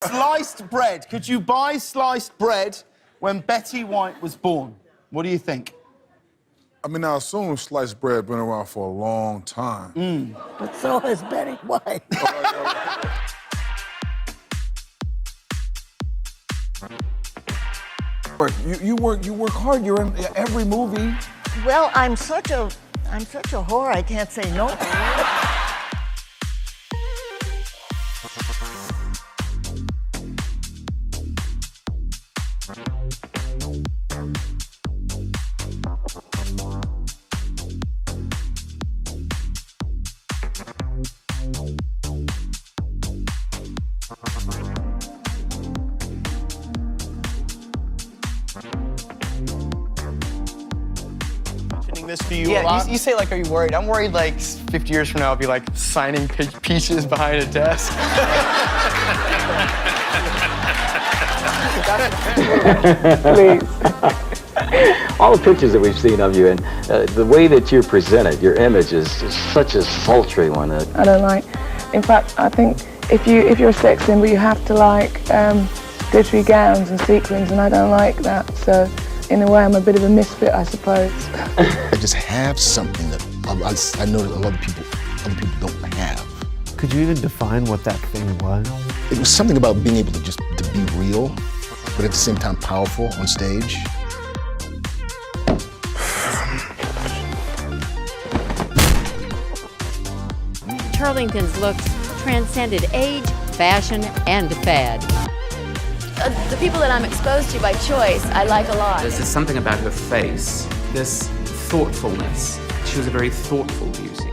Sliced bread. Could you buy sliced bread when Betty White was born? What do you think? I mean, I assume sliced bread been around for a long time. But so has Betty White. You work hard. You're in every movie. Well, I'm such a whore, I can't say no. This for you a lot? You say, like, are you worried? I'm worried, like, 50 years from now, I'll be, like, signing peaches behind a desk. Please. All the pictures that we've seen of you and the way that you're presented, your image is such a sultry one. I don't like. In fact, I think if you're a sex symbol, you have to like glittery gowns and sequins, and I don't like that. So, in a way, I'm a bit of a misfit, I suppose. I just have something that I know that a lot of people, other people don't have. Could you even define what that thing was? It was something about being able to just to be real, but at the same time powerful on stage. Turlington's looks transcended age, fashion, and fad. The people that I'm exposed to by choice, I like a lot. There's something about her face, this thoughtfulness. She was a very thoughtful beauty.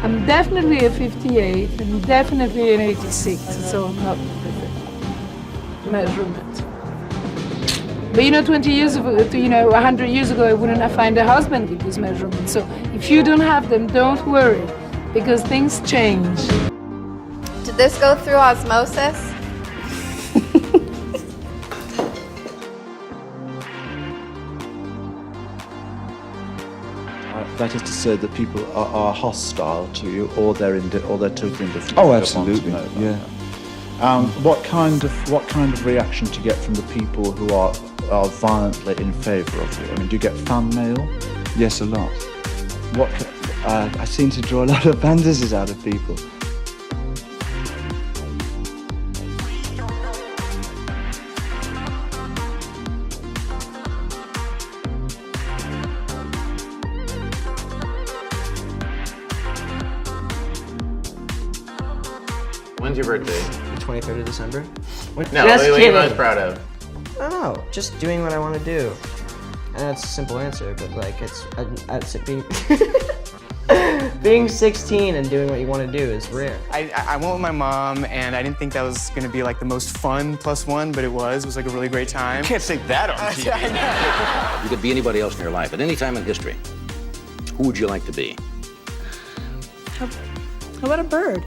I'm definitely a 58 and definitely an 86, so I'm not perfect measurement. But 20 years ago, 100 years ago, I wouldn't have found a husband with this measurement. So if you don't have them, don't worry, because things change. Did this go through osmosis? That is to say that people are hostile to you, or they're totally indifferent. Oh, absolutely. Yeah. What kind of reaction do you get from the people who are violently in favour of you? I mean, do you get fan mail? Yes, a lot. I seem to draw a lot of bandages out of people. When's your birthday? The 23rd of December. No, what are you most proud of? I don't know, just doing what I want to do. And that's a simple answer, but like being 16 and doing what you want to do is rare. I went with my mom, and I didn't think that was going to be like the most fun +1, but it was like a really great time. You can't say that on TV. You could be anybody else in your life at any time in history. Who would you like to be? How about a bird?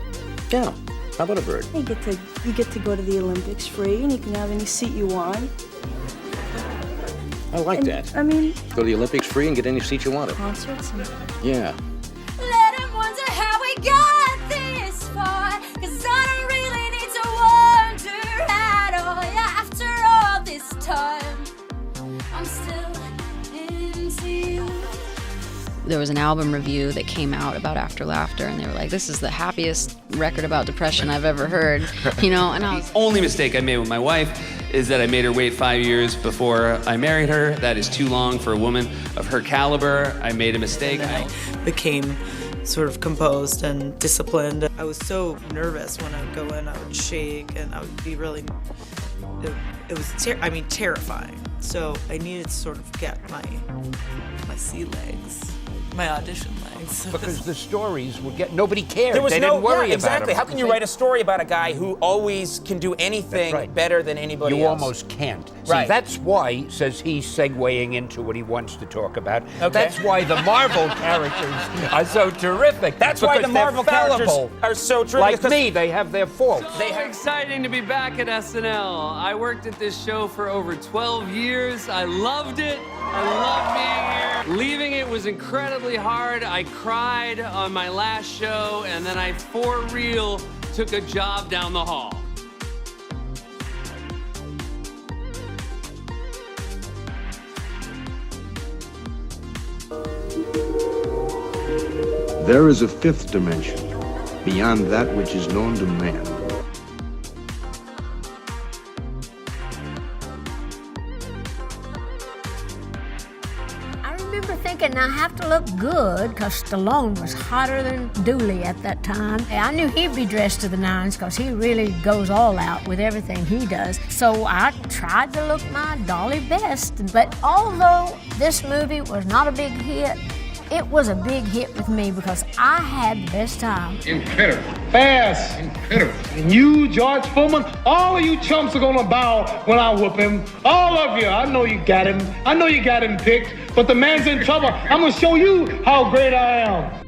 Yeah. How about a bird? You get to go to the Olympics free, and you can have any seat you want. I like that. I mean, go to the Olympics free and get any seat you wanted. Concerts. Yeah. Let him wonder how we got this far, 'cause I don't really need to wonder at all. Yeah, after all this time, I'm still into you. There was an album review that came out about After Laughter, and they were like, this is the happiest record about depression I've ever heard, and I was... The only mistake I made with my wife is that I made her wait 5 years before I married her. That is too long for a woman of her caliber. I made a mistake. I became sort of composed and disciplined. I was so nervous when I would go in. I would shake and I would be really, it was terrifying. So I needed to sort of get my sea legs, my audition legs. Because the stories would get, nobody cared. There was they no, didn't worry exactly. about it. How can you write a story about a guy who always can do anything better than anybody You else? almost can't. See, Right. that's why, says he's segueing into what he wants to talk about. Okay. That's why the Marvel characters are so terrific. That's why the because Marvel they're characters fallible. are so terrific. Like because me, they have their faults. So exciting to be back at SNL. I worked at this show for over 12 years. I loved it. I love being here. Leaving it was incredibly hard. I cried on my last show, and then I, for real, took a job down the hall. There is a fifth dimension, beyond that which is known to man. I remember thinking I have to look good because Stallone was hotter than Dooley at that time. I knew he'd be dressed to the nines because he really goes all out with everything he does. So I tried to look my dolly best. But although this movie was not a big hit, it was a big hit with me because I had the best time. Incredible. Fast. Incredible. And you, George Foreman, all of you chumps are gonna bow when I whoop him. All of you. I know you got him. I know you got him picked, but the man's in trouble. I'm gonna show you how great I am.